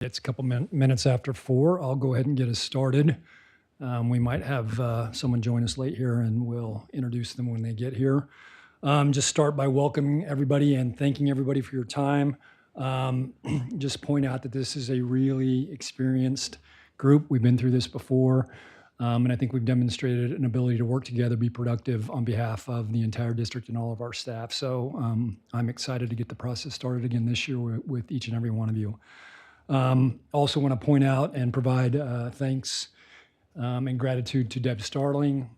It's a couple minutes after 4. I'll go ahead and get us started. We might have someone join us late here, and we'll introduce them when they get here. Just start by welcoming everybody and thanking everybody for your time. Just point out that this is a really experienced group. We've been through this before, and I think we've demonstrated an ability to work together, be productive on behalf of the entire district and all of our staff. So I'm excited to get the process started again this year with each and every one of you. Also want to point out and provide thanks and gratitude to Deb Starling.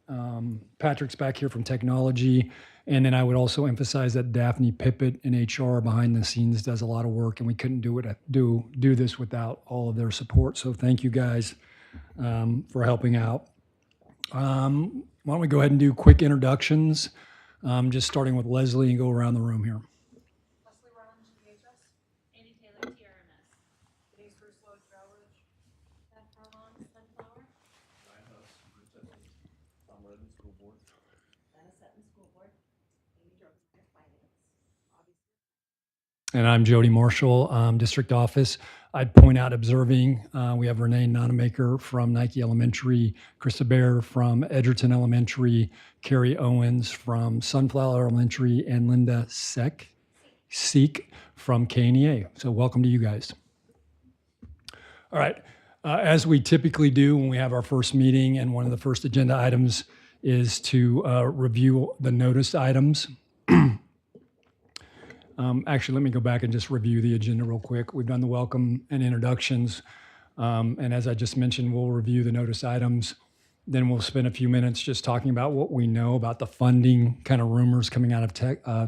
Patrick's back here from technology. And then I would also emphasize that Daphne Pippett in HR behind the scenes does a lot of work, and we couldn't do this without all of their support. So thank you guys for helping out. Why don't we go ahead and do quick introductions, just starting with Leslie and go around the room here. Leslie Rollins, GHS. Andy Taylor, TRMS. Denise Russo, Trowbridge. Beth Furlong, Sunflower. Ryan Huss, Tom Redden, School Board. Dennis Sutton, School Board. Amy Jones, Finance. Obviously. And I'm Jody Marshall, District Office. I'd point out observing, we have Renee Nonamaker from Nike Elementary, Krista Bear from Edgerton Elementary, Carrie Owens from Sunflower Elementary, and Linda Seek from KNEA. So welcome to you guys. All right, as we typically do when we have our first meeting, and one of the first agenda items is to review the notice items. Actually, let me go back and just review the agenda real quick. We've done the welcome and introductions. And as I just mentioned, we'll review the notice items. Then we'll spend a few minutes just talking about what we know about the funding kind of rumors coming out of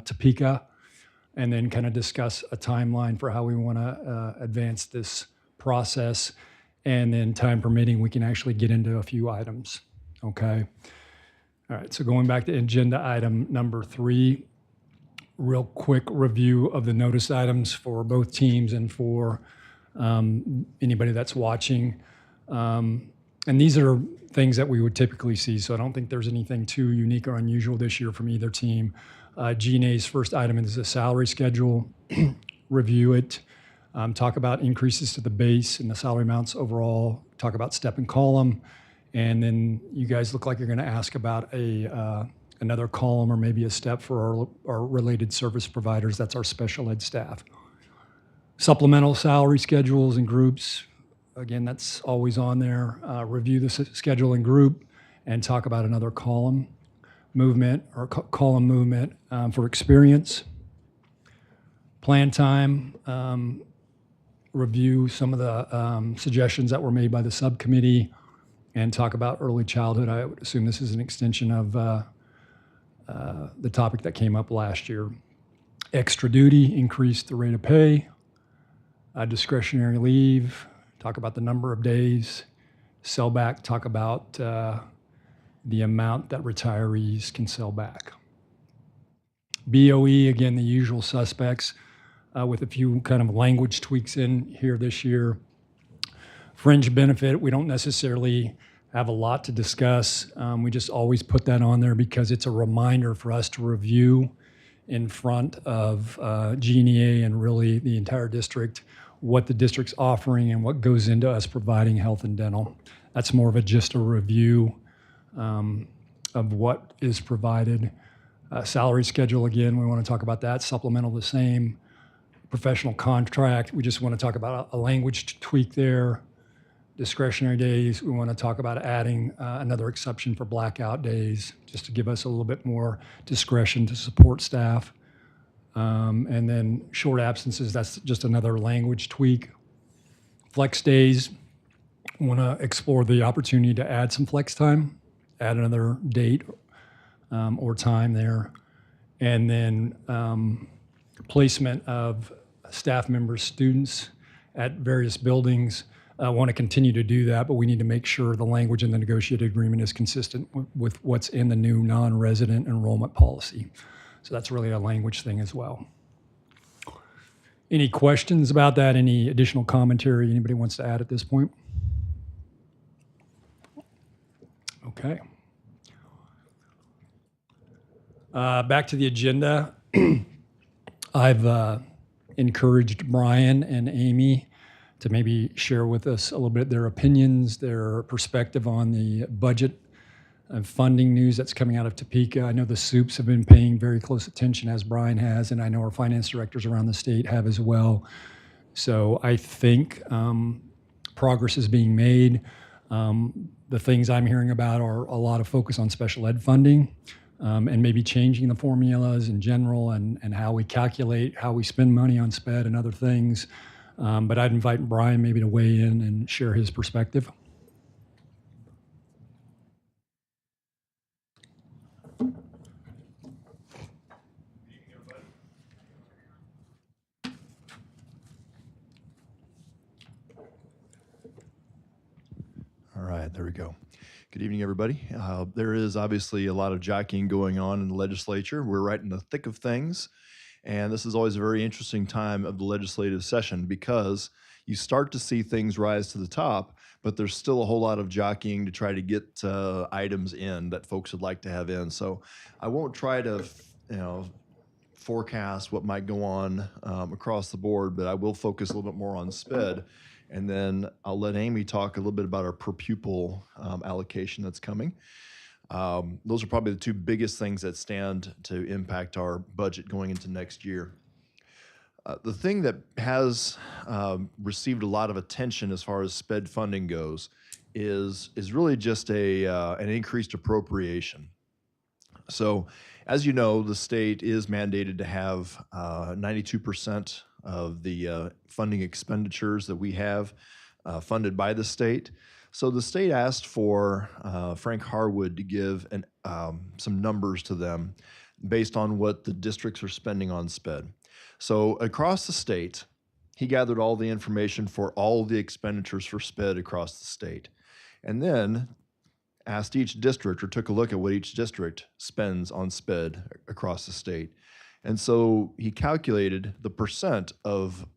Topeka, and then kind of discuss a timeline for how we want to advance this process. And then time permitting, we can actually get into a few items. Okay. All right. So going back to agenda item number 3, real quick review of the notice items for both teams and for anybody that's watching. And these are things that we would typically see, so I don't think there's anything too unique or unusual this year from either team. G&A's first item is the salary schedule. Review it, talk about increases to the base and the salary amounts overall, talk about step and column, and then you guys look like you're going to ask about another column or maybe a step for our related service providers. That's our special ed staff. Supplemental salary schedules and groups. Again, that's always on there. Review the schedule and group and talk about another column movement or column movement for experience. Plan time. Review some of the suggestions that were made by the subcommittee and talk about early childhood. I would assume this is an extension of the topic that came up last year. Extra duty, increase the rate of pay. Discretionary leave, talk about the number of days. Sell back, talk about the amount that retirees can sell back. BOE, again, the usual suspects with a few kind of language tweaks in here this year. Fringe benefit, we don't necessarily have a lot to discuss. We just always put that on there because it's a reminder for us to review in front of GNEA and really the entire district what the district's offering and what goes into us providing health and dental. That's more of just a review of what is provided. Salary schedule, again, we want to talk about that. Supplemental, the same. Professional contract, we just want to talk about a language tweak there. Discretionary days, we want to talk about adding another exception for blackout days, just to give us a little bit more discretion to support staff. And then short absences, that's just another language tweak. Flex days, we want to explore the opportunity to add some flex time, add another date or time there. And then placement of staff members, students at various buildings. Want to continue to do that, but we need to make sure the language in the negotiated agreement is consistent with what's in the new non-resident enrollment policy. So that's really a language thing as well. Any questions about that? Any additional commentary anybody wants to add at this point? Okay. Back to the agenda. I've encouraged Brian and Amy to maybe share with us a little bit their opinions, their perspective on the budget and funding news that's coming out of Topeka. I know the soups have been paying very close attention, as Brian has, and I know our finance directors around the state have as well. So I think progress is being made. The things I'm hearing about are a lot of focus on special ed funding and maybe changing the formulas in general and how we calculate, how we spend money on SPED and other things. But I'd invite Brian maybe to weigh in and share his perspective. All right, there we go. Good evening, everybody. There is obviously a lot of jockeying going on in the legislature. We're right in the thick of things. And this is always a very interesting time of the legislative session because you start to see things rise to the top, but there's still a whole lot of jockeying to try to get items in that folks would like to have in. So I won't try to, forecast what might go on across the board, but I will focus a little bit more on SPED. And then I'll let Amy talk a little bit about our per pupil allocation that's coming. Those are probably the two biggest things that stand to impact our budget going into next year. The thing that has received a lot of attention as far as SPED funding goes is really just an increased appropriation. So, as you know, the state is mandated to have 92% of the funding expenditures that we have funded by the state. So the state asked for Frank Harwood to give some numbers to them based on what the districts are spending on SPED. So across the state, he gathered all the information for all the expenditures for SPED across the state. And then asked each district or took a look at what each district spends on SPED across the state. And so he calculated the percent of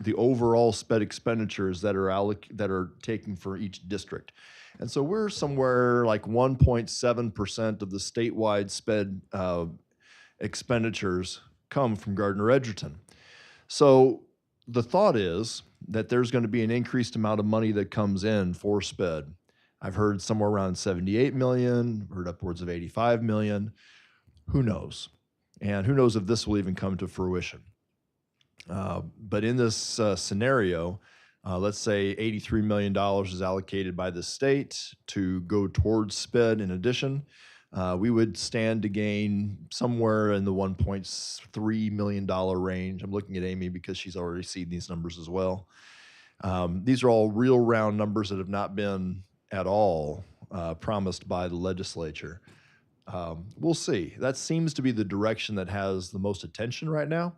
the overall SPED expenditures that are taken for each district. And so we're somewhere like 1.7% of the statewide SPED expenditures come from Gardner-Edgerton. So the thought is that there's going to be an increased amount of money that comes in for SPED. I've heard somewhere around 78 million, heard upwards of 85 million. Who knows? And who knows if this will even come to fruition. But in this scenario, let's say $83 million is allocated by the state to go towards SPED in addition. We would stand to gain somewhere in the $1.3 million range. I'm looking at Amy because she's already seen these numbers as well. These are all real round numbers that have not been at all promised by the legislature. We'll see. That seems to be the direction that has the most attention right now.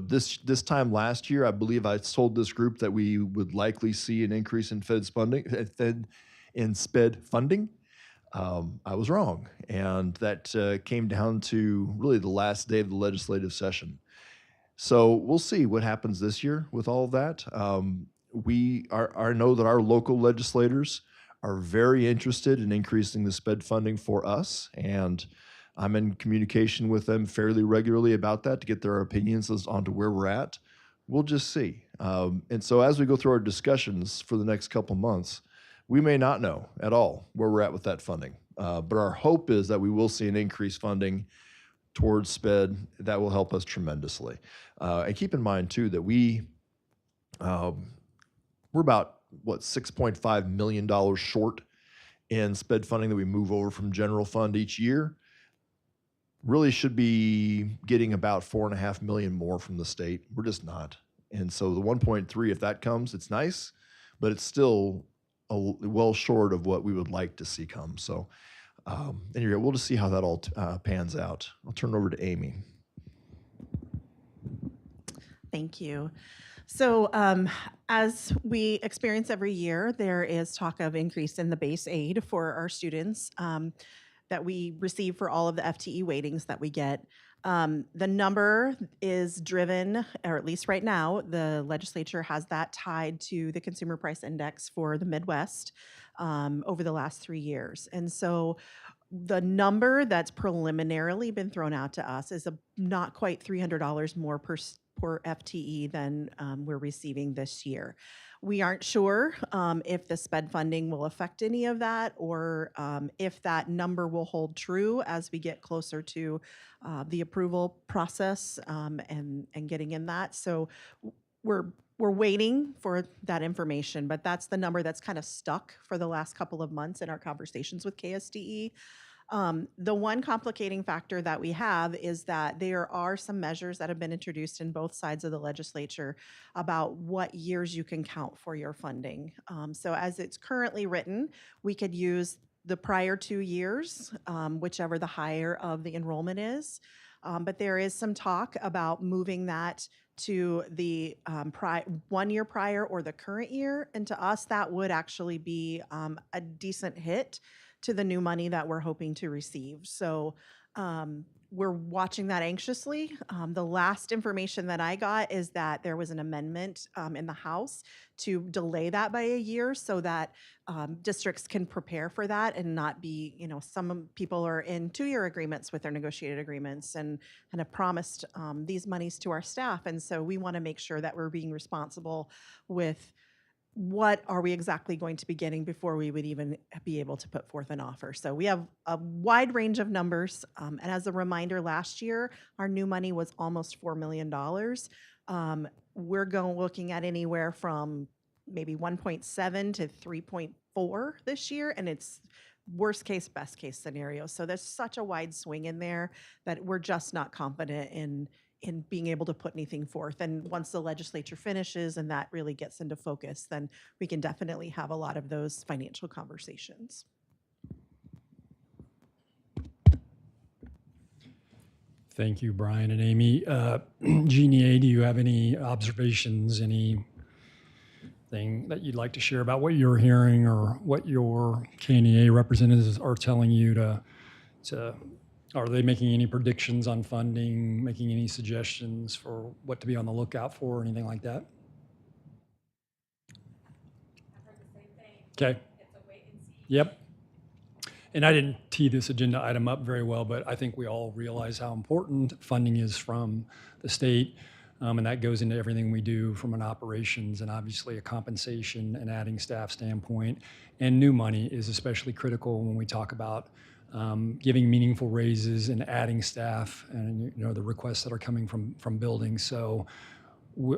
This time last year, I believe I told this group that we would likely see an increase in SPED funding. I was wrong, and that came down to really the last day of the legislative session. So we'll see what happens this year with all of that. I know that our local legislators are very interested in increasing the SPED funding for us, and I'm in communication with them fairly regularly about that to get their opinions onto where we're at. We'll just see. And so as we go through our discussions for the next couple months, we may not know at all where we're at with that funding. But our hope is that we will see an increased funding towards SPED that will help us tremendously. And keep in mind too that we're about $6.5 million short in SPED funding that we move over from general fund each year. Really should be getting about $4.5 million more from the state. We're just not. And so the 1.3, if that comes, it's nice, but it's still well short of what we would like to see come. So anyway, we'll just see how that all pans out. I'll turn it over to Amy. Thank you. So as we experience every year, there is talk of increase in the base aid for our students that we receive for all of the FTE weightings that we get. The number is driven, or at least right now, the legislature has that tied to the Consumer Price Index for the Midwest over the last 3 years. And so the number that's preliminarily been thrown out to us is not quite $300 more per per FTE than we're receiving this year. We aren't sure if the SPED funding will affect any of that, or if that number will hold true as we get closer to the approval process and getting in that. So we're waiting for that information, but that's the number that's kind of stuck for the last couple of months in our conversations with KSDE. The one complicating factor that we have is that there are some measures that have been introduced in both sides of the legislature about what years you can count for your funding. So as it's currently written, we could use the prior 2 years, whichever the higher of the enrollment is. But there is some talk about moving that to the 1 year prior or the current year. And to us, that would actually be a decent hit to the new money that we're hoping to receive. So we're watching that anxiously. The last information that I got is that there was an amendment in the House to delay that by a year so that districts can prepare for that and not be, some people are in 2-year agreements with their negotiated agreements and have promised these monies to our staff. And so we want to make sure that we're being responsible with what are we exactly going to be getting before we would even be able to put forth an offer. So we have a wide range of numbers. And as a reminder, last year, our new money was almost $4 million. We're looking at anywhere from maybe 1.7 to 3.4 this year, and it's worst case, best case scenario. So there's such a wide swing in there that we're just not confident in being able to put anything forth. And once the legislature finishes and that really gets into focus, then we can definitely have a lot of those financial conversations. Thank you, Brian and Amy. Jeannie A., do you have any observations, anything that you'd like to share about what you're hearing or what your KNEA representatives are telling you to are they making any predictions on funding, making any suggestions for what to be on the lookout for, or anything like that? I've heard the same thing. Okay. It's a wait and see. Yep. And I didn't tee this agenda item up very well, but I think we all realize how important funding is from the state. And that goes into everything we do from an operations and obviously a compensation and adding staff standpoint. And new money is especially critical when we talk about giving meaningful raises and adding staff and the requests that are coming from buildings. So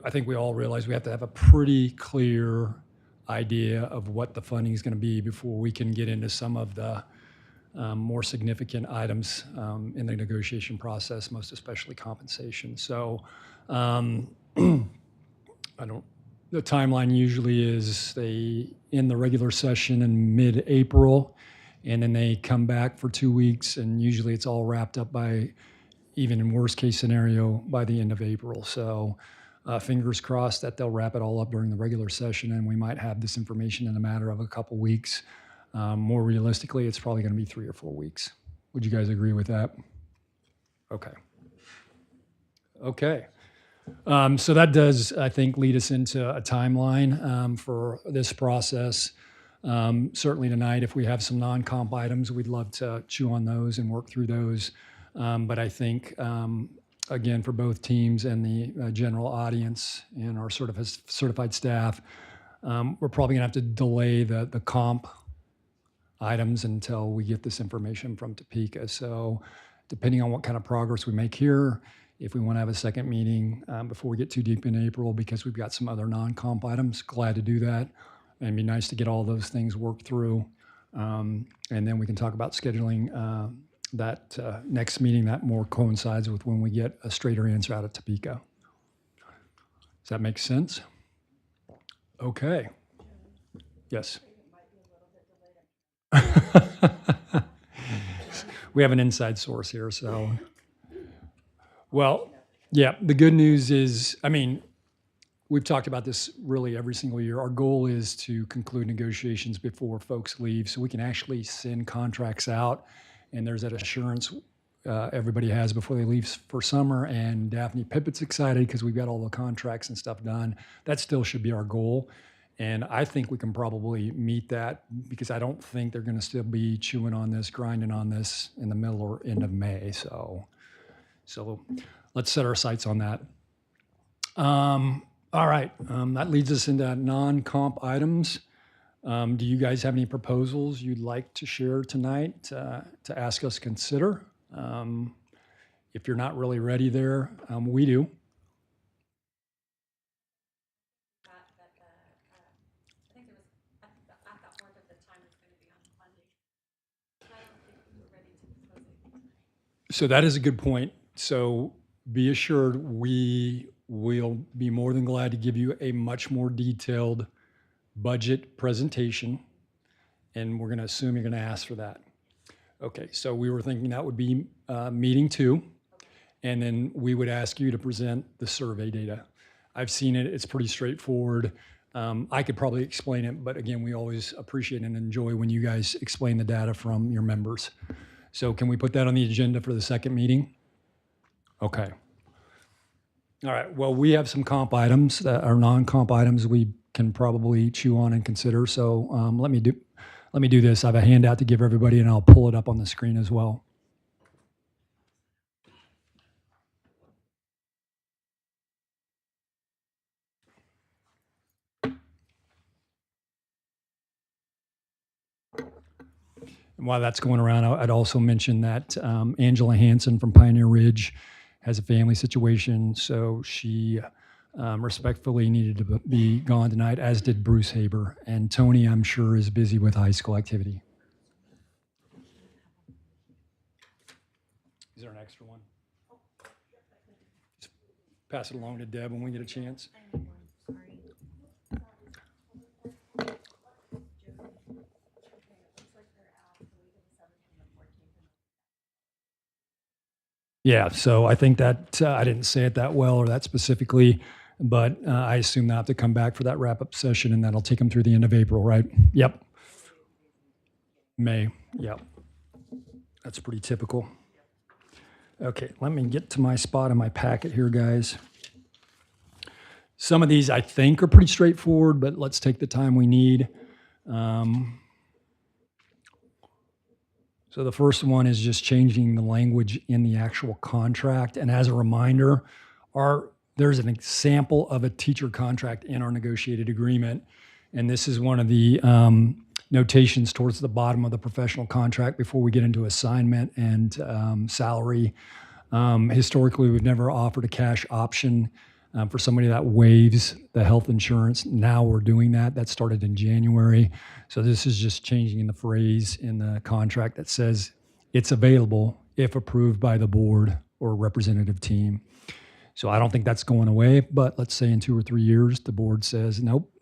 I think we all realize we have to have a pretty clear idea of what the funding is going to be before we can get into some of the more significant items in the negotiation process, most especially compensation. So the timeline usually is they end the regular session in mid-April, and then they come back for 2 weeks, and usually it's all wrapped up by, even in worst case scenario, by the end of April. So fingers crossed that they'll wrap it all up during the regular session, and we might have this information in a matter of a couple weeks. More realistically, it's probably going to be 3 or 4 weeks. Would you guys agree with that? Okay. So that does, I think, lead us into a timeline for this process. Certainly tonight, if we have some non-comp items, we'd love to chew on those and work through those. But I think, again, for both teams and the general audience and our certified staff, we're probably going to have to delay the comp items until we get this information from Topeka. So depending on what kind of progress we make here, if we want to have a second meeting before we get too deep in April, because we've got some other non-comp items, glad to do that. And it'd be nice to get all those things worked through. And then we can talk about scheduling that next meeting that more coincides with when we get a straighter answer out of Topeka. Does that make sense? Okay. Yes. We have an inside source here, so. Well, yeah, the good news is, we've talked about this really every single year. Our goal is to conclude negotiations before folks leave so we can actually send contracts out, and there's that assurance everybody has before they leave for summer. And Daphne Pippett's excited because we've got all the contracts and stuff done. That still should be our goal. And I think we can probably meet that because I don't think they're going to still be chewing on this, grinding on this in the middle or end of May. So let's set our sights on that. All right, that leads us into non-comp items. Do you guys have any proposals you'd like to share tonight to ask us to consider? If you're not really ready there, we do. I think it was at that point at the time it's going to be on Monday. I don't think we were ready to propose anything tonight. So that is a good point. So be assured, we will be more than glad to give you a much more detailed budget presentation. And we're going to assume you're going to ask for that. Okay, so we were thinking that would be meeting 2. And then we would ask you to present the survey data. I've seen it, it's pretty straightforward. I could probably explain it, but again, we always appreciate and enjoy when you guys explain the data from your members. So can we put that on the agenda for the second meeting? Okay. All right, well, we have some comp items that are non-comp items we can probably chew on and consider. So let me do this. I have a handout to give everybody and I'll pull it up on the screen as well. And while that's going around, I'd also mention that Angela Hansen from Pioneer Ridge has a family situation, so she respectfully needed to be gone tonight, as did Bruce Haber. And Tony, I'm sure, is busy with high school activity. Is there an extra one? Just pass it along to Deb when we get a chance. Yeah, so I think that I didn't say it that well or that specifically, but I assume they'll have to come back for that wrap-up session, and that'll take them through the end of April, right? Yep. May, yep. That's pretty typical. Okay, let me get to my spot in my packet here, guys. Some of these I think are pretty straightforward, but let's take the time we need. So the first one is just changing the language in the actual contract. And as a reminder, there's an example of a teacher contract in our negotiated agreement. And this is one of the notations towards the bottom of the professional contract before we get into assignment and salary. Historically, we've never offered a cash option for somebody that waives the health insurance. Now we're doing that. That started in January. So this is just changing the phrase in the contract that says it's available if approved by the board or representative team. So I don't think that's going away, but let's say in 2 or 3 years, the board says nope.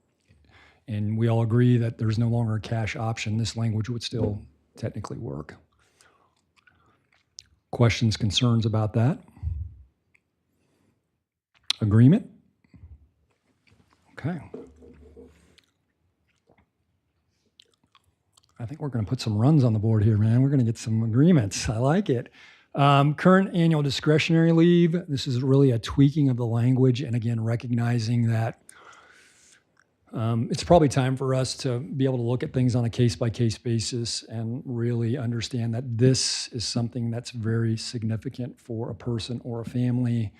And we all agree that there's no longer a cash option. This language would still technically work. Questions, concerns about that? Agreement? Okay. I think we're going to put some runs on the board here, man. We're going to get some agreements. I like it. Current annual discretionary leave. This is really a tweaking of the language. And again, recognizing that it's probably time for us to be able to look at things on a case-by-case basis and really understand that this is something that's very significant for a person or a family.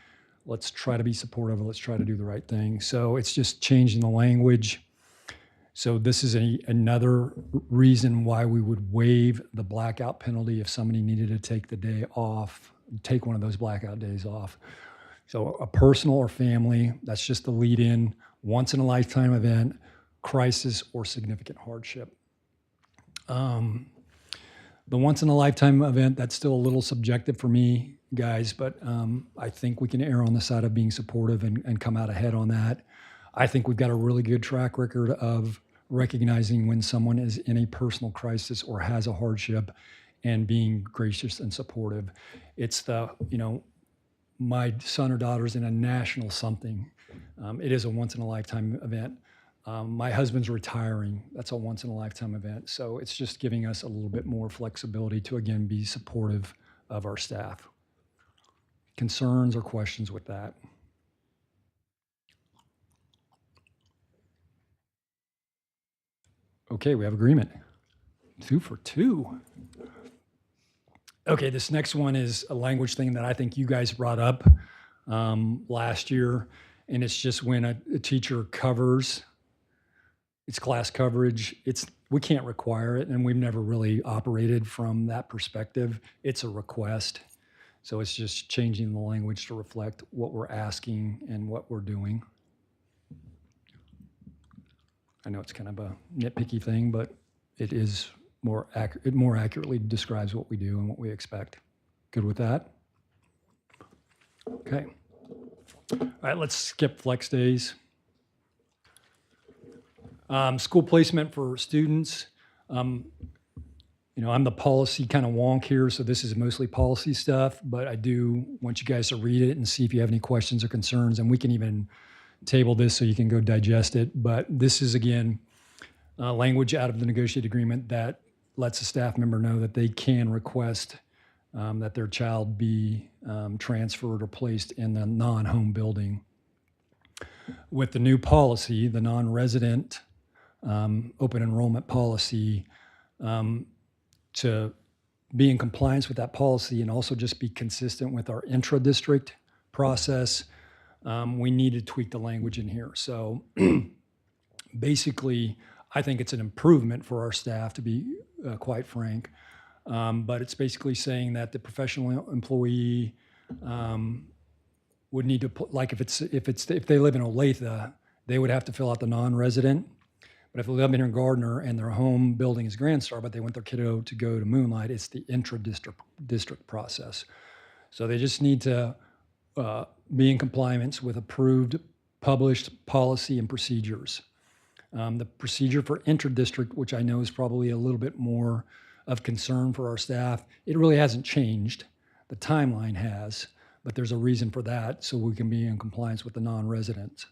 Let's try to be supportive. Let's try to do the right thing. So it's just changing the language. So this is another reason why we would waive the blackout penalty if somebody needed to take the day off, take one of those blackout days off. So a personal or family, that's just the lead in, once in a lifetime event, crisis or significant hardship. The once in a lifetime event, that's still a little subjective for me, guys, but I think we can err on the side of being supportive and come out ahead on that. I think we've got a really good track record of recognizing when someone is in a personal crisis or has a hardship and being gracious and supportive. It's the, my son or daughter's in a national something. It is a once in a lifetime event. My husband's retiring. That's a once in a lifetime event. So it's just giving us a little bit more flexibility to, again, be supportive of our staff. Concerns or questions with that? Okay, we have agreement. 2 for 2. Okay, this next one is a language thing that I think you guys brought up last year, And it's just when a teacher covers, it's class coverage. We can't require it, and we've never really operated from that perspective. It's a request. So it's just changing the language to reflect what we're asking and what we're doing. I know it's kind of a nitpicky thing, but it is it more accurately describes what we do and what we expect. Good with that? Okay. All right, let's skip flex days. School placement for students. I'm the policy kind of wonk here, so this is mostly policy stuff, but I do want you guys to read it and see if you have any questions or concerns, and we can even table this so you can go digest it. But this is, again, language out of the negotiated agreement that lets a staff member know that they can request that their child be transferred or placed in the non-home building. With the new policy, the non-resident open enrollment policy, to be in compliance with that policy and also just be consistent with our intra-district process, we need to tweak the language in here. So basically, I think it's an improvement for our staff, to be quite frank. But it's basically saying that the professional employee would need to put, like if they live in Olathe, they would have to fill out the non-resident. But if they live in Gardner and their home building is Grand Star, but they want their kiddo to go to Moonlight, it's the intra-district process. So they just need to be in compliance with approved, published policy and procedures. The procedure for intra-district, which I know is probably a little bit more of concern for our staff, it really hasn't changed. The timeline has, but there's a reason for that, so we can be in compliance with the non-residents.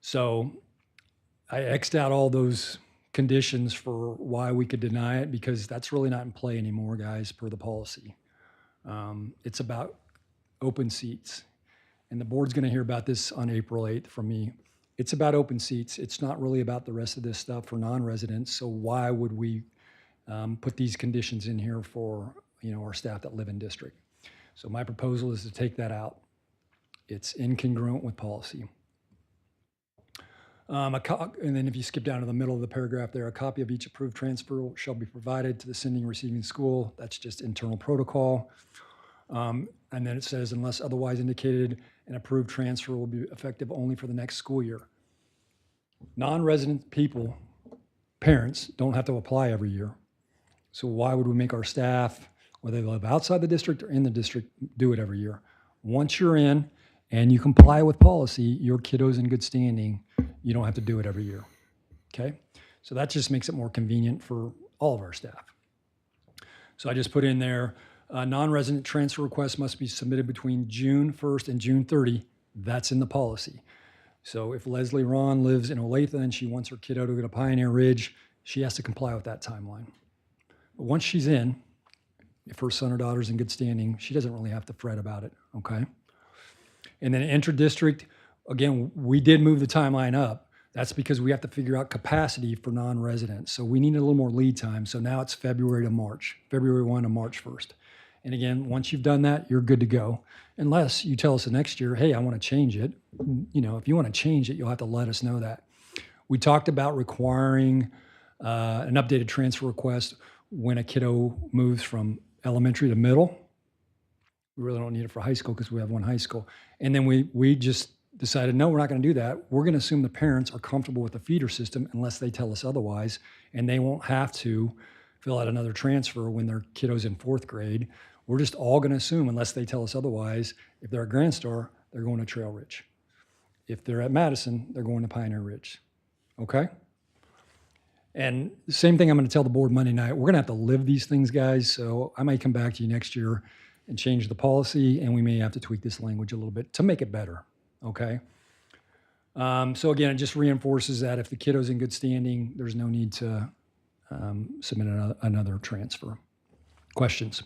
So I X'd out all those conditions for why we could deny it, because that's really not in play anymore, guys, per the policy. It's about open seats. And the board's going to hear about this on April 8th from me. It's about open seats. It's not really about the rest of this stuff for non-residents. So why would we put these conditions in here for our staff that live in district? So my proposal is to take that out. It's incongruent with policy. And then if you skip down to the middle of the paragraph there, a copy of each approved transfer shall be provided to the sending and receiving school. That's just internal protocol. And then it says, unless otherwise indicated, an approved transfer will be effective only for the next school year. Non-resident people, parents, don't have to apply every year. So why would we make our staff, whether they live outside the district or in the district, do it every year? Once you're in and you comply with policy, your kiddo's in good standing. You don't have to do it every year, okay? So that just makes it more convenient for all of our staff. So I just put in there, non-resident transfer requests must be submitted between June 1st and June 30. That's in the policy. So if Leslie Ron lives in Olathe and she wants her kiddo to go to Pioneer Ridge, she has to comply with that timeline. But once she's in, if her son or daughter's in good standing, she doesn't really have to fret about it, okay? And then intra-district, again, we did move the timeline up. That's because we have to figure out capacity for non-residents. So we need a little more lead time. So now it's February to March, February 1 to March 1st. And again, once you've done that, you're good to go. Unless you tell us the next year, hey, I want to change it. If you want to change it, you'll have to let us know that. We talked about requiring an updated transfer request when a kiddo moves from elementary to middle. We really don't need it for high school because we have one high school. And then we just decided, no, we're not going to do that. We're going to assume the parents are comfortable with the feeder system unless they tell us otherwise, and they won't have to fill out another transfer when their kiddo's in 4th grade. We're just all going to assume, unless they tell us otherwise, if they're at Grand Star, they're going to Trail Ridge. If they're at Madison, they're going to Pioneer Ridge. Okay? And the same thing I'm going to tell the board Monday night. We're going to have to live these things, guys, so I might come back to you next year and change the policy, and we may have to tweak this language a little bit to make it better. Okay. So again, it just reinforces that if the kiddo's in good standing, there's no need to submit another transfer. Questions?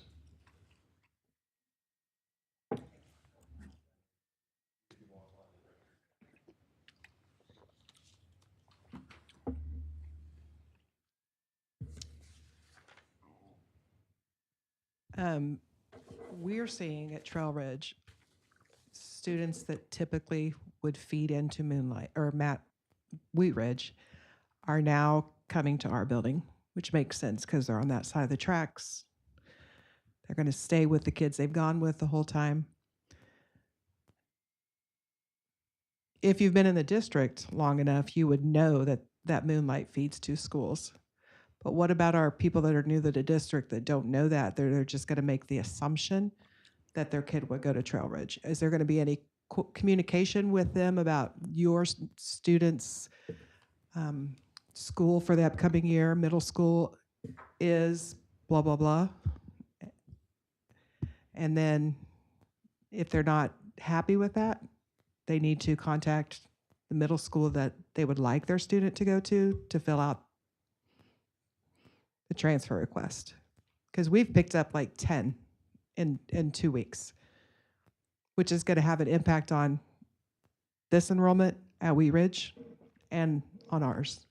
We're seeing at Trail Ridge students that typically would feed into Moonlight or Wheat Ridge are now coming to our building, which makes sense because they're on that side of the tracks. They're going to stay with the kids they've gone with the whole time. If you've been in the district long enough, you would know that that Moonlight feeds two schools. But what about our people that are new to the district that don't know that? They're just going to make the assumption that their kid would go to Trail Ridge. Is there going to be any communication with them about your students' school for the upcoming year? Middle school is blah, blah, blah. And then if they're not happy with that, they need to contact the middle school that they would like their student to go to fill out the transfer request. Because we've picked up like 10 in 2 weeks, which is going to have an impact on this enrollment at Wheat Ridge and on ours.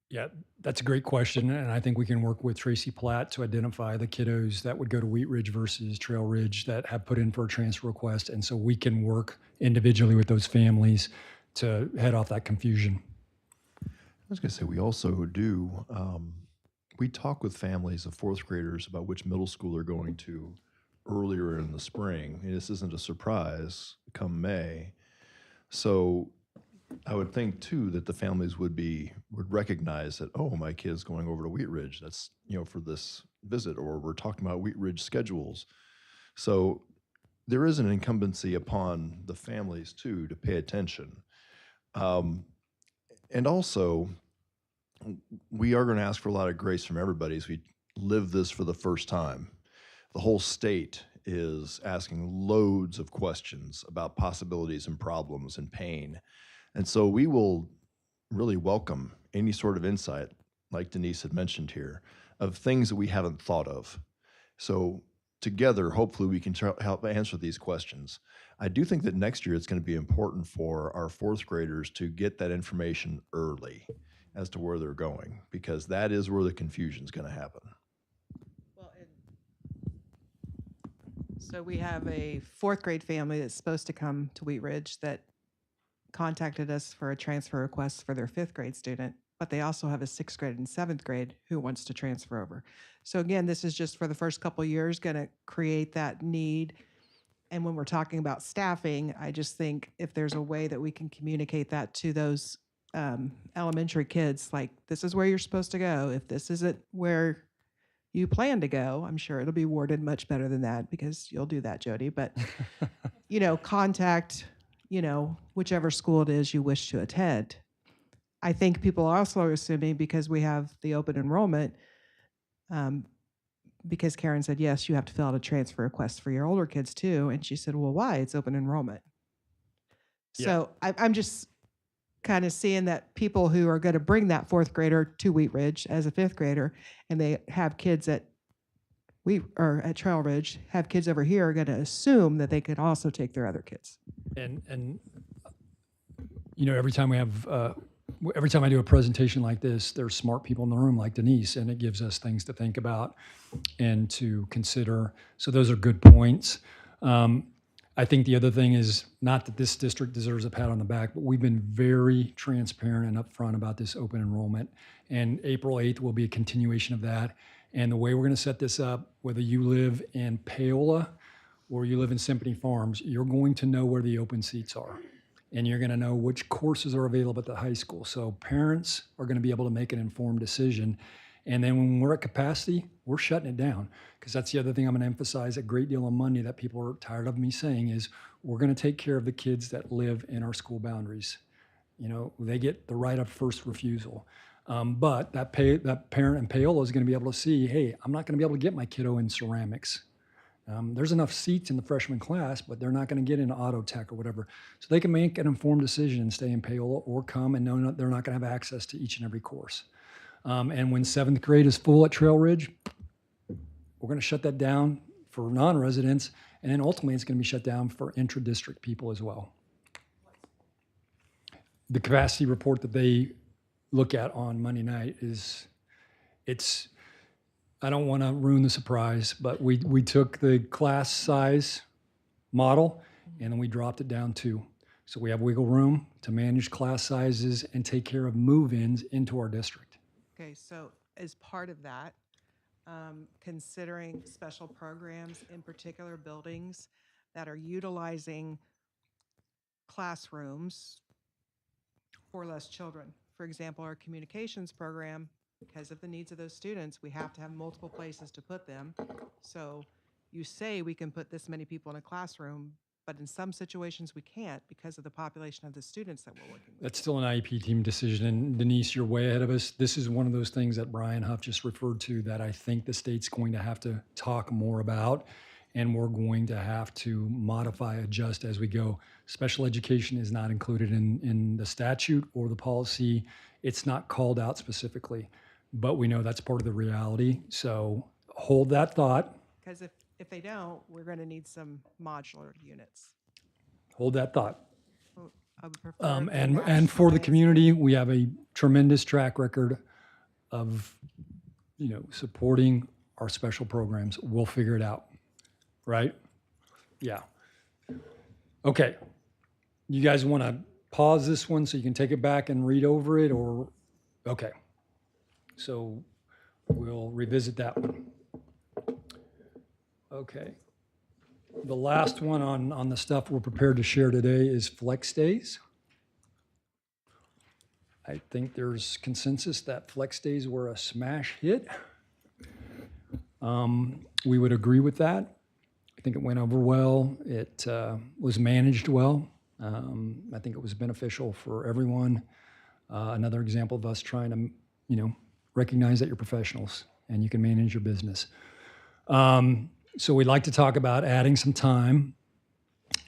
Yeah, that's a great question. And I think we can work with Tracy Platt to identify the kiddos that would go to Wheat Ridge versus Trail Ridge that have put in for a transfer request. And so we can work individually with those families to head off that confusion. I was going to say, we also do, we talk with families of fourth graders about which middle school they're going to earlier in the spring. And this isn't a surprise come May. So I would think too that the families would recognize that, oh, my kid's going over to Wheat Ridge. That's, for this visit, or we're talking about Wheat Ridge schedules. So there is an incumbency upon the families too to pay attention. And also, we are going to ask for a lot of grace from everybody as we live this for the first time. The whole state is asking loads of questions about possibilities and problems and pain. And so we will really welcome any sort of insight, like Denise had mentioned here, of things that we haven't thought of. So together, hopefully we can help answer these questions. I do think that next year it's going to be important for our fourth graders to get that information early as to where they're going, because that is where the confusion is going to happen. Well, so we have a fourth grade family that's supposed to come to Wheat Ridge that contacted us for a transfer request for their fifth grade student, but they also have a sixth grade and seventh grade who wants to transfer over. So again, this is just for the first couple of years going to create that need. And when we're talking about staffing, I just think if there's a way that we can communicate that to those elementary kids, like, this is where you're supposed to go. If this isn't where you plan to go, I'm sure it'll be worded much better than that, because you'll do that, Jody. But, contact, whichever school it is you wish to attend. I think people also are assuming, because we have the open enrollment, because Karen said, yes, you have to fill out a transfer request for your older kids too. And she said, well, why? It's open enrollment. Yeah. So I'm just kind of seeing that people who are going to bring that fourth grader to Wheat Ridge as a fifth grader, and they have kids at Trail Ridge, have kids over here, are going to assume that they could also take their other kids. And every time I do a presentation like this, there's smart people in the room like Denise, and it gives us things to think about and to consider. So those are good points. I think the other thing is, not that this district deserves a pat on the back, but we've been very transparent and upfront about this open enrollment. And April 8th will be a continuation of that. And the way we're going to set this up, whether you live in Paola or you live in Symphony Farms, you're going to know where the open seats are. And you're going to know which courses are available at the high school. So parents are going to be able to make an informed decision. And then when we're at capacity, we're shutting it down. Because that's the other thing I'm going to emphasize a great deal on Monday that people are tired of me saying is, we're going to take care of the kids that live in our school boundaries. They get the right of first refusal. But that parent in Paola is going to be able to see, hey, I'm not going to be able to get my kiddo in ceramics. There's enough seats in the freshman class, but they're not going to get into auto tech or whatever. So they can make an informed decision and stay in Paola, or come and know they're not going to have access to each and every course. And when seventh grade is full at Trail Ridge, we're going to shut that down for non-residents. And then ultimately it's going to be shut down for intra-district people as well. The capacity report that they look at on Monday night I don't want to ruin the surprise, but we took the class size model and then we dropped it down 2. So we have wiggle room to manage class sizes and take care of move-ins into our district. Okay, so as part of that, considering special programs in particular buildings that are utilizing classrooms for less children. For example, our communications program, because of the needs of those students, we have to have multiple places to put them. So you say we can put this many people in a classroom, but in some situations we can't because of the population of the students that we're working with. That's still an IEP team decision. And Denise, you're way ahead of us. This is one of those things that Brian Huff just referred to that I think the state's going to have to talk more about. And we're going to have to modify, adjust as we go. Special education is not included in the statute or the policy. It's not called out specifically, but we know that's part of the reality. So hold that thought. Because if they don't, we're going to need some modular units. Hold that thought. I would prefer to And for the rationalize- community, we have a tremendous track record of, supporting our special programs. We'll figure it out, right? Yeah. Okay. You guys want to pause this one so you can take it back and read over it, or, okay. So we'll revisit that one. Okay. The last one on the stuff we're prepared to share today is flex days. I think there's consensus that flex days were a smash hit. We would agree with that. I think it went over well. It was managed well. I think it was beneficial for everyone. Another example of us trying to, recognize that you're professionals and you can manage your business. So we'd like to talk about adding some time,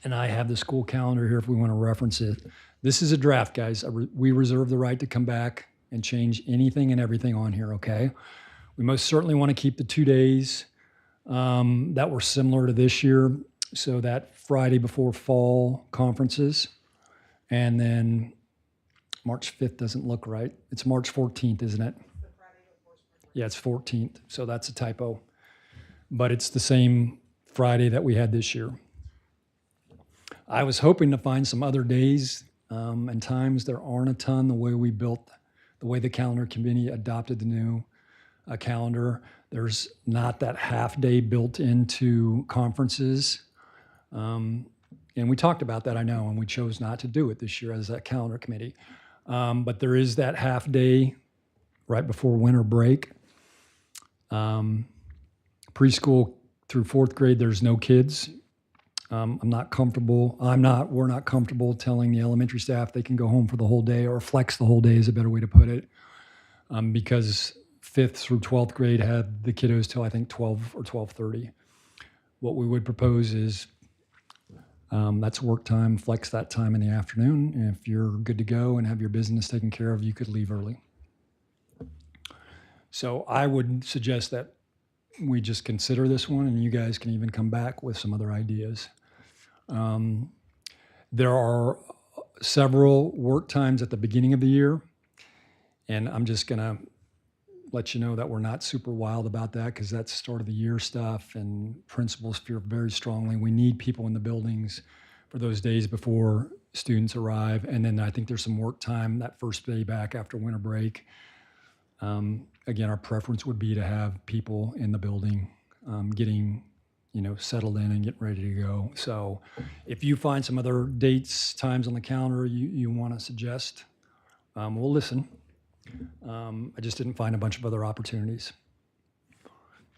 and I have the school calendar here if we want to reference it. This is a draft, guys. We reserve the right to come back and change anything and everything on here, okay? We most certainly want to keep the 2 days that were similar to this year, so that Friday before fall conferences, and then March 5th doesn't look right. It's March 14th, isn't it? Yeah, it's 14th, so that's a typo. But it's the same Friday that we had this year. I was hoping to find some other days and times. There aren't a ton the way the calendar committee adopted the new calendar. There's not that half day built into conferences. And we talked about that, I know, and we chose not to do it this year as a calendar committee. But there is that half day right before winter break. Preschool through 4th grade, there's no kids. We're not comfortable telling the elementary staff they can go home for the whole day, or flex the whole day is a better way to put it. Because 5th through 12th grade had the kiddos till I think 12 or 12:30. What we would propose is that's work time, flex that time in the afternoon. And if you're good to go and have your business taken care of, you could leave early. So I would suggest that we just consider this one, and you guys can even come back with some other ideas. There are several work times at the beginning of the year, and I'm just going to let you know that we're not super wild about that because that's start of the year stuff, and principals feel very strongly we need people in the buildings for those days before students arrive. And then I think there's some work time that first day back after winter break. Again, our preference would be to have people in the building getting, settled in and getting ready to go. So if you find some other dates, times on the calendar you want to suggest, we'll listen. I just didn't find a bunch of other opportunities.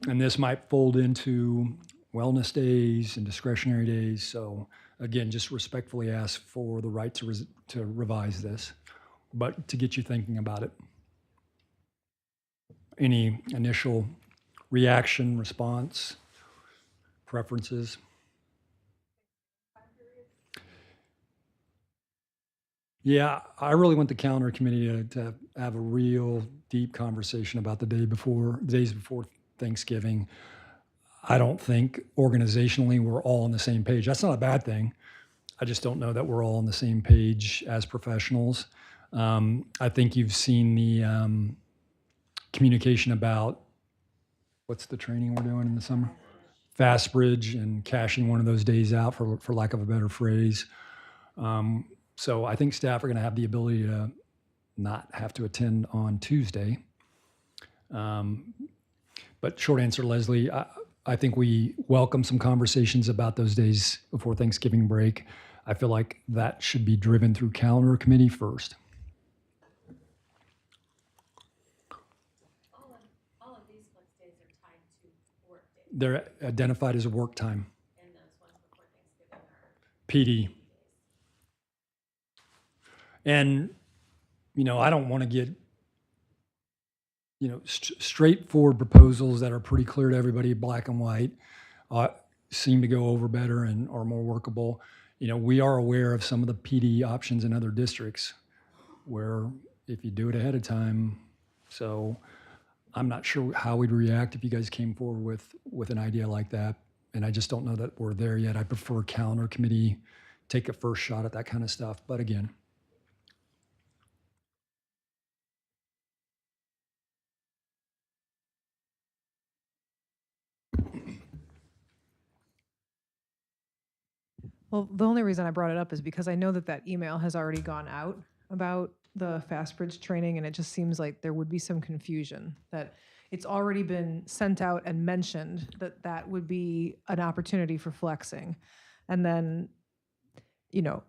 And this might fold into wellness days and discretionary days. So again, just respectfully ask for the right to revise this, but to get you thinking about it. Any initial reaction, response, preferences? Yeah, I really want the calendar committee to have a real deep conversation about the days before Thanksgiving. I don't think organizationally we're all on the same page. That's not a bad thing. I just don't know that we're all on the same page as professionals. I think you've seen the communication about what's the training we're doing in the summer? fast bridge and cashing one of those days out, for lack of a better phrase. So I think staff are going to have the ability to not have to attend on Tuesday. But short answer, Leslie, I think we welcome some conversations about those days before Thanksgiving break. I feel like that should be driven through calendar committee first. All of these flex days are tied to work days, They're identified as work time, and those ones before Thanksgiving are PD. days. And, I don't want to get, straightforward proposals that are pretty clear to everybody, black and white, seem to go over better and are more workable. We are aware of some of the PD options in other districts where if you do it ahead of time, so I'm not sure how we'd react if you guys came forward with an idea like that. And I just don't know that we're there yet. I prefer calendar committee, take a first shot at that kind of stuff. But again, Well, the only reason I brought it up is because I know that that email has already gone out about the fast bridge training, and it just seems like there would be some confusion that it's already been sent out and mentioned that that would be an opportunity for flexing. And then,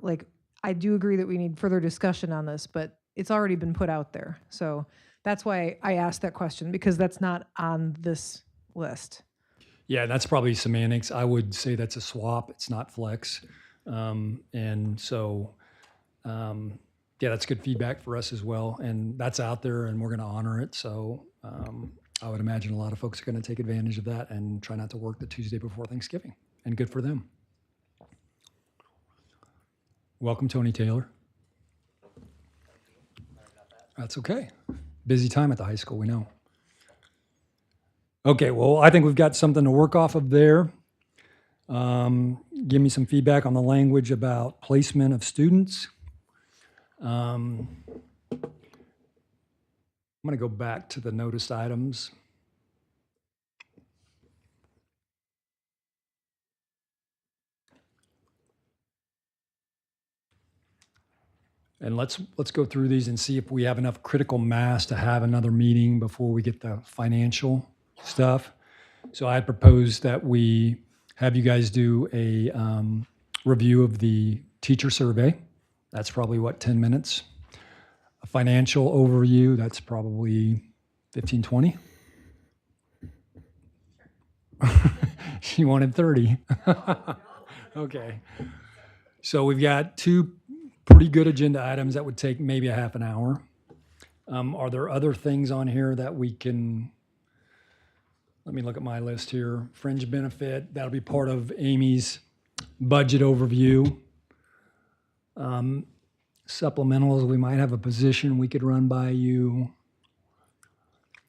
like, I do agree that we need further discussion on this, but it's already been put out there. So that's why I asked that question, because that's not on this list. yeah, that's probably semantics. I would say that's a swap. It's not flex. And so, yeah, that's good feedback for us as well. And that's out there and we're going to honor it. So I would imagine a lot of folks are going to take advantage of that and try not to work the Tuesday before Thanksgiving. And good for them. Welcome, Tony Taylor. That's okay. Busy time at the high school, we know. Okay, well, I think we've got something to work off of there. Give me some feedback on the language about placement of students. I'm going to go back to the notice items. And let's go through these and see if we have enough critical mass to have another meeting before we get the financial stuff. So I proposed that we have you guys do a review of the teacher survey. That's probably 10 minutes. A financial overview, that's probably 15, 20. She wanted 30. Okay. So we've got two pretty good agenda items that would take maybe a half an hour. Are there other things on here that we can, let me look at my list here. Fringe benefit, that'll be part of Amy's budget overview. Supplementals, we might have a position we could run by you.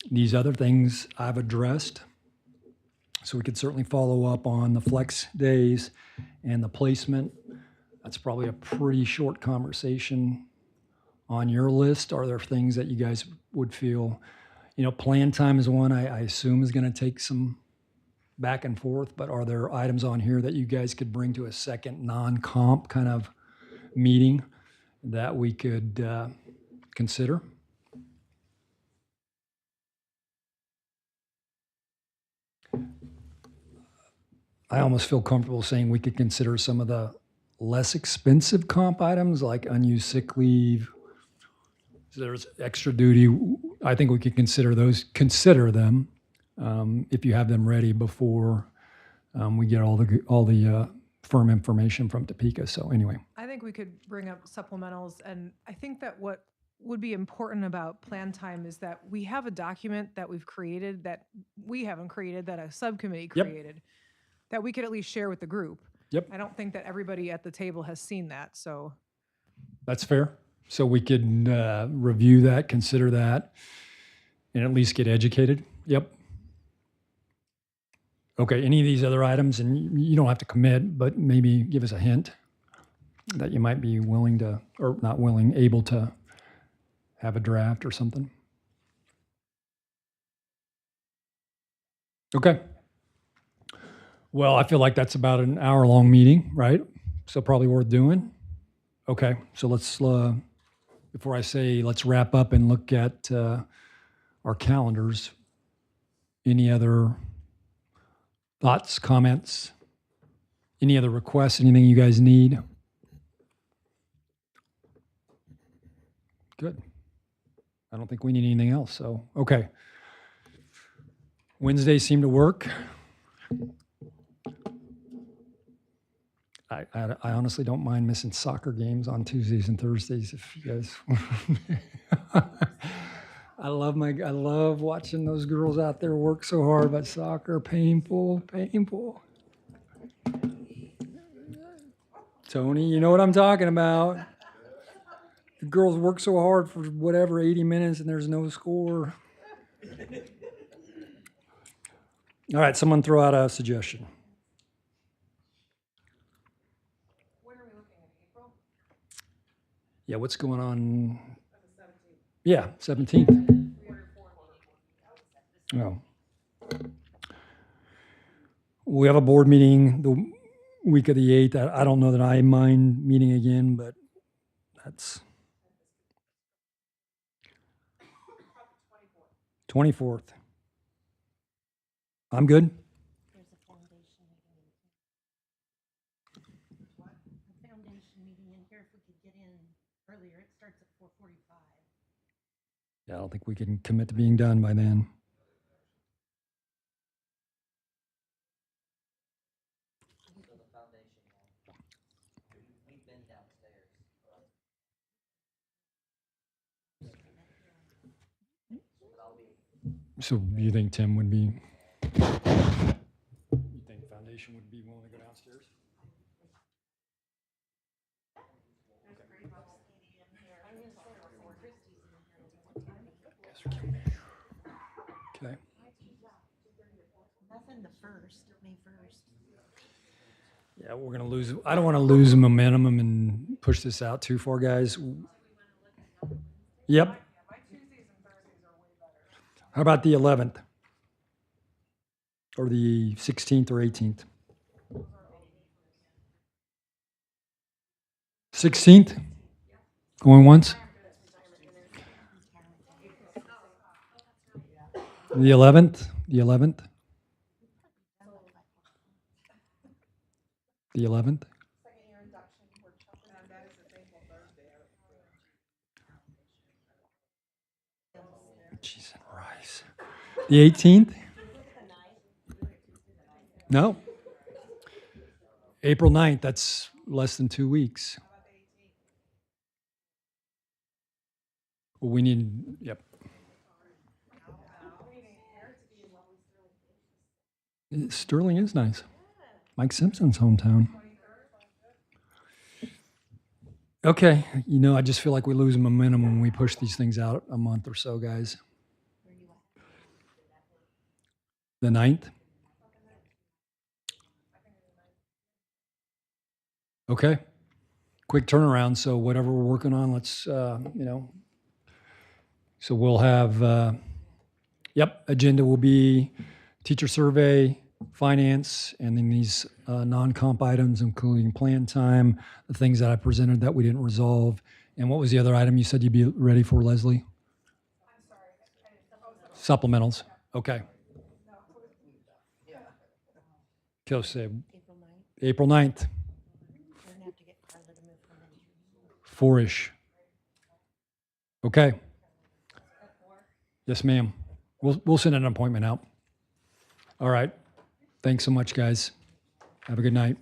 These other things I've addressed. So we could certainly follow up on the flex days and the placement. That's probably a pretty short conversation on your list. Are there things that you guys would feel, plan time is one I assume is going to take some back and forth, but are there items on here that you guys could bring to a second non-comp kind of meeting that we could consider? I almost feel comfortable saying we could consider some of the less expensive comp items like unused sick leave. There's extra duty. I think we could consider them if you have them ready before we get all the firm information from Topeka. So anyway. I think we could bring up supplementals, and I think that what would be important about plan time is that we have a document that we've created that we haven't created, that a subcommittee Yep. created, that we could at least share with the group. Yep. I don't think that everybody at the table has seen that, so. That's fair. So we could review that, consider that, and at least get educated. Yep. Okay, any of these other items, and you don't have to commit, but maybe give us a hint that you might be willing to, or not willing, able to have a draft or something. Okay. Well, I feel like that's about an hour-long meeting, right? So probably worth doing. Okay, so let's, before I say let's wrap up and look at our calendars, any other thoughts, comments, any other requests, anything you guys need? Good. I don't think we need anything else, so, okay. Wednesdays seem to work. I honestly don't mind missing soccer games on Tuesdays and Thursdays if you guys. I love watching those girls out there work so hard, but soccer, painful. Tony, you know what I'm talking about. The girls work so hard for whatever, 80 minutes and there's no score. All right, someone throw out a suggestion. When are we looking at April? Yeah, what's going on? Yeah, 17th. Oh. We have a board meeting the week of the 8th. I don't know that I mind meeting again, but that's 24th. I'm good. There's a foundation meeting. A foundation meeting in here, if we could get in earlier, it starts at 4:45. Yeah, I don't think we can commit to being done by then. So you think Tim would be? You think foundation would be willing to go downstairs? Okay. Nothing the first, May 1st. Yeah, we're gonna lose. I don't want to lose momentum and push this out too far, guys. Yep. How about the 11th? Or the 16th or 18th? 16th? Going once? The 11th? The 11th? The 11th? Cheese and rice. The 18th? No. April 9th, that's less than 2 weeks. Well, we need, yep. Sterling is nice. Mike Simpson's hometown. Okay, I just feel like we lose momentum when we push these things out a month or so, guys. The 9th? Okay. Quick turnaround. So whatever we're working on, let's, So we'll have, agenda will be teacher survey, finance, and then these non-comp items, including plan time, the things that I presented that we didn't resolve. And what was the other item you said you'd be ready for, Leslie? Supplementals. Okay. Say April 9th. We're gonna have to get Carla to move from in. 4-ish. Okay. Yes, ma'am. We'll send an appointment out. All right. Thanks so much, guys. Have a good night.